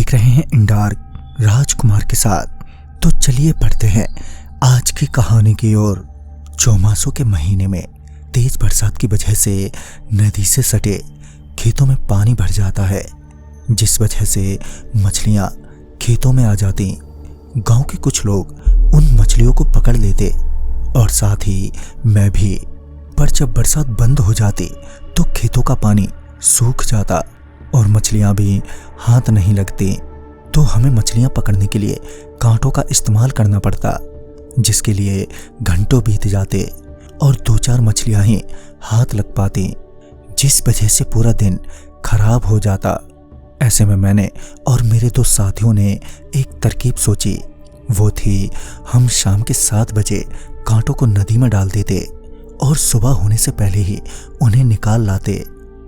देख रहे हैं इंडार्क राजकुमार के साथ। तो चलिए पढ़ते हैं आज की कहानी की ओर। चौमासों के महीने में तेज बरसात की वजह से नदी से सटे खेतों में पानी भर जाता है, जिस वजह से मछलियां खेतों में आ जाती। गांव के कुछ लोग उन मछलियों को पकड़ लेते और साथ ही मैं भी। पर जब बरसात बंद हो जाती तो खेतों का पानी सूख जाता और मछलियां भी हाथ नहीं लगती। तो हमें मछलियां पकड़ने के लिए कांटों का इस्तेमाल करना पड़ता, जिसके लिए घंटों बीत जाते और 2-4 मछलियां ही हाथ लग पाती, जिस वजह से पूरा दिन खराब हो जाता। ऐसे में मैंने और मेरे 2 साथियों ने एक तरकीब सोची। वो थी, हम शाम के 7 बजे कांटों को नदी में डाल देते और सुबह होने से पहले ही उन्हें निकाल लाते।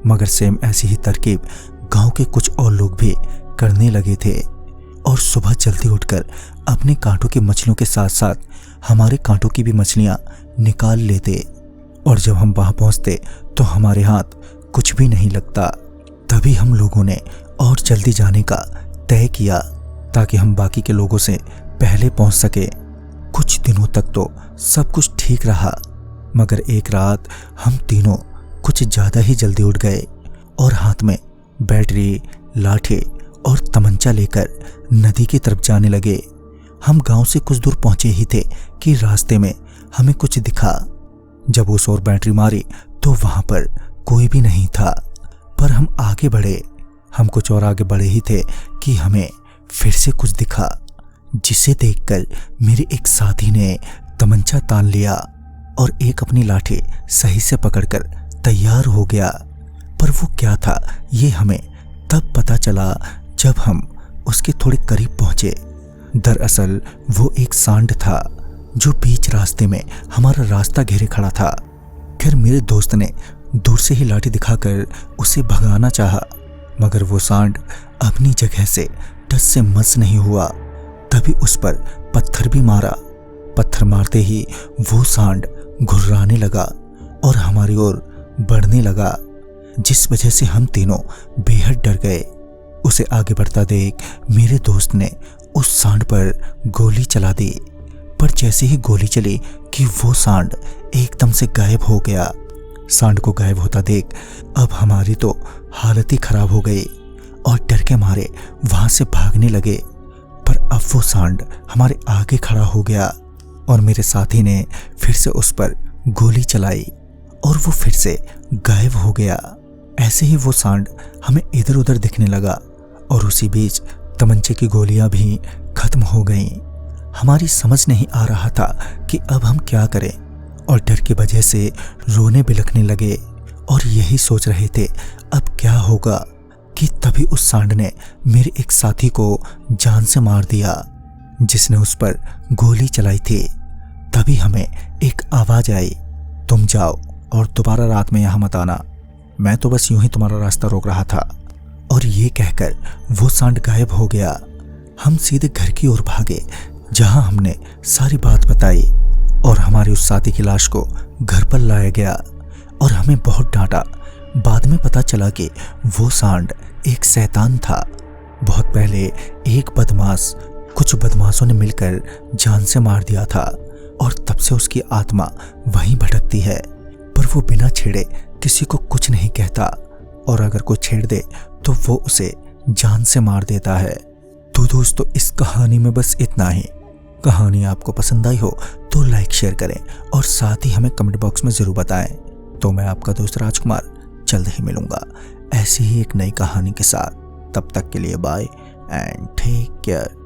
मगर सेम ऐसी ही तरकीब गांव के कुछ और लोग भी करने लगे थे और सुबह जल्दी उठकर अपने कांटों की मछलियों के साथ साथ हमारे कांटों की भी मछलियां निकाल लेते। और जब हम वहां पहुंचते तो हमारे हाथ कुछ भी नहीं लगता। तभी हम लोगों ने और जल्दी जाने का तय किया ताकि हम बाकी के लोगों से पहले पहुंच सके। कुछ दिनों तक तो सब कुछ ठीक रहा, मगर एक रात हम तीनों कुछ ज्यादा ही जल्दी उठ गए और हाथ में बैटरी, लाठी और तमंचा लेकर नदी की तरफ जाने लगे। हम गांव से कुछ दूर पहुंचे ही थे कि रास्ते में हमें कुछ दिखा। जब उस ओर बैटरी मारी तो वहां पर कोई भी नहीं था, पर हम आगे बढ़े। हम कुछ और आगे बढ़े ही थे कि हमें फिर से कुछ दिखा, जिसे देखकर मेरे एक साथी ने तमंचा तान लिया और एक अपनी लाठी सही से पकड़कर तैयार हो गया। पर वो क्या था ये हमें तब पता चला जब हम उसके थोड़े करीब पहुंचे। दरअसल वो एक सांड था जो बीच रास्ते में हमारा रास्ता घेरे खड़ा था। फिर मेरे दोस्त ने दूर से ही लाठी दिखाकर उसे भगाना चाहा, मगर वो सांड अपनी जगह से टस से मस नहीं हुआ। तभी उस पर पत्थर भी मारा। पत्थर मारते ही वो सांड घुर्राने लगा और हमारी ओर बढ़ने लगा, जिस वजह से हम तीनों बेहद डर गए। उसे आगे बढ़ता देख मेरे दोस्त ने उस सांड पर गोली चला दी। पर जैसे ही गोली चली कि वो सांड एकदम से गायब हो गया। सांड को गायब होता देख अब हमारी तो हालत ही खराब हो गई और डर के मारे वहां से भागने लगे। पर अब वो सांड हमारे आगे खड़ा हो गया और मेरे साथी ने फिर से उस पर गोली चलाई और वो फिर से गायब हो गया। ऐसे ही वो सांड हमें इधर उधर दिखने लगा और उसी बीच तमंचे की गोलियां भी खत्म हो गईं। हमारी समझ नहीं आ रहा था कि अब हम क्या करें और डर की वजह से रोने बिलखने लगे और यही सोच रहे थे अब क्या होगा कि तभी उस सांड ने मेरे एक साथी को जान से मार दिया, जिसने उस पर गोली चलाई थी। तभी हमें एक आवाज आई, तुम जाओ और दोबारा रात में यहां मत आना। मैं तो बस यूं ही तुम्हारा रास्ता रोक रहा था। और ये कहकर वो सांड गायब हो गया। हम सीधे घर की ओर भागे, जहां हमने सारी बात बताई और हमारे उस साथी की लाश को घर पर लाया गया और हमें बहुत डांटा। बाद में पता चला कि वो सांड एक शैतान था। बहुत पहले एक बदमाश कुछ बदमाशों ने मिलकर जान से मार दिया था और तब से उसकी आत्मा वहीं भटकती है। पर वो बिना छेड़े किसी को कुछ नहीं कहता और अगर कोई छेड़ दे तो वो उसे जान से मार देता है। तो दोस्तों, इस कहानी में बस इतना ही। कहानी आपको पसंद आई हो तो लाइक शेयर करें और साथ ही हमें कमेंट बॉक्स में जरूर बताएं। तो मैं आपका दोस्त राजकुमार जल्द ही मिलूंगा ऐसी ही एक नई कहानी के साथ। तब तक के लिए बाय एंड टेक केयर।